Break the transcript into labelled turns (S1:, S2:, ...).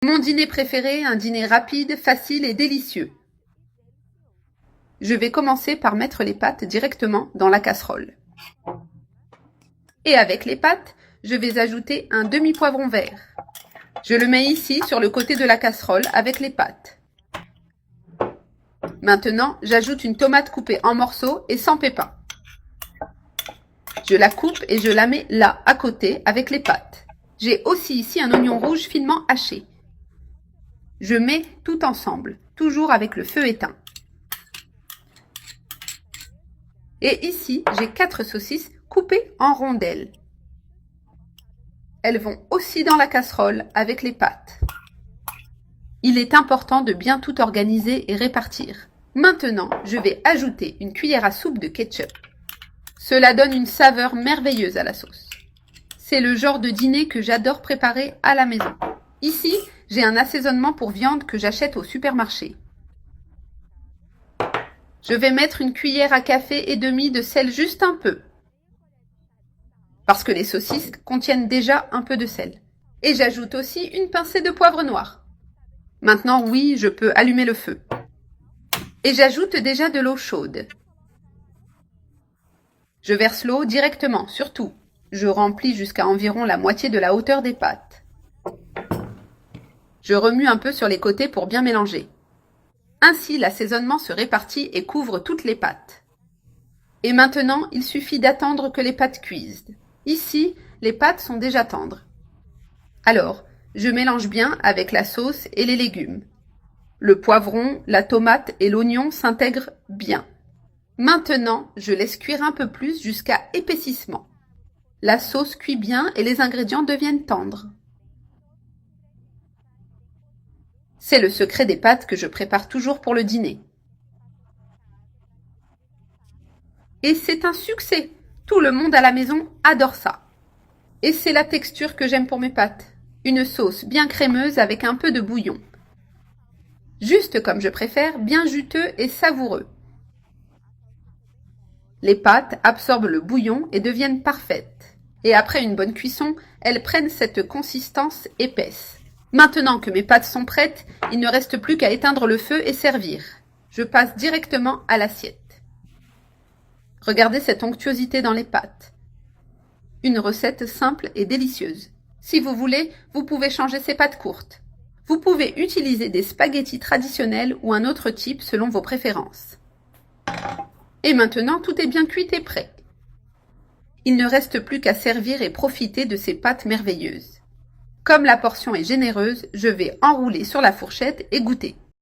S1: Mon dîner préféré, un dîner rapide, facile et délicieux. Je vais commencer par mettre les pâtes directement dans la casserole. Et avec les pâtes, je vais ajouter un demi-poivron vert. Je le mets ici sur le côté de la casserole avec les pâtes. Maintenant, j'ajoute une tomate coupée en morceaux et sans pépins. Je la coupe et je la mets là, à côté, avec les pâtes. J'ai aussi ici un oignon rouge finement haché. Je mets tout ensemble, toujours avec le feu éteint. Et ici, j'ai 4 saucisses coupées en rondelles. Elles vont aussi dans la casserole avec les pâtes. Il est important de bien tout organiser et répartir. Maintenant, je vais ajouter une cuillère à soupe de ketchup. Cela donne une saveur merveilleuse à la sauce. C'est le genre de dîner que j'adore préparer à la maison. Ici, j'ai un assaisonnement pour viande que j'achète au supermarché. Je vais mettre une cuillère à café et demie de sel juste un peu. Parce que les saucisses contiennent déjà un peu de sel. Et j'ajoute aussi une pincée de poivre noir. Maintenant, oui, je peux allumer le feu. Et j'ajoute déjà de l'eau chaude. Je verse l'eau directement, sur tout. Je remplis jusqu'à environ la moitié de la hauteur des pâtes. Je remue un peu sur les côtés pour bien mélanger. Ainsi, l'assaisonnement se répartit et couvre toutes les pâtes. Et maintenant, il suffit d'attendre que les pâtes cuisent. Ici, les pâtes sont déjà tendres. Alors, je mélange bien avec la sauce et les légumes. Le poivron, la tomate et l'oignon s'intègrent bien. Maintenant, je laisse cuire un peu plus jusqu'à épaississement. La sauce cuit bien et les ingrédients deviennent tendres. C'est le secret des pâtes que je prépare toujours pour le dîner. Et c'est un succès! Tout le monde à la maison adore ça. Et c'est la texture que j'aime pour mes pâtes. Une sauce bien crémeuse avec un peu de bouillon. Juste comme je préfère, bien juteux et savoureux. Les pâtes absorbent le bouillon et deviennent parfaites. Et après une bonne cuisson, elles prennent cette consistance épaisse. Maintenant que mes pâtes sont prêtes, il ne reste plus qu'à éteindre le feu et servir. Je passe directement à l'assiette. Regardez cette onctuosité dans les pâtes. Une recette simple et délicieuse. Si vous voulez, vous pouvez changer ces pâtes courtes. Vous pouvez utiliser des spaghettis traditionnels ou un autre type selon vos préférences. Et maintenant, tout est bien cuit et prêt. Il ne reste plus qu'à servir et profiter de ces pâtes merveilleuses. Comme la portion est généreuse, je vais enrouler sur la fourchette et goûter.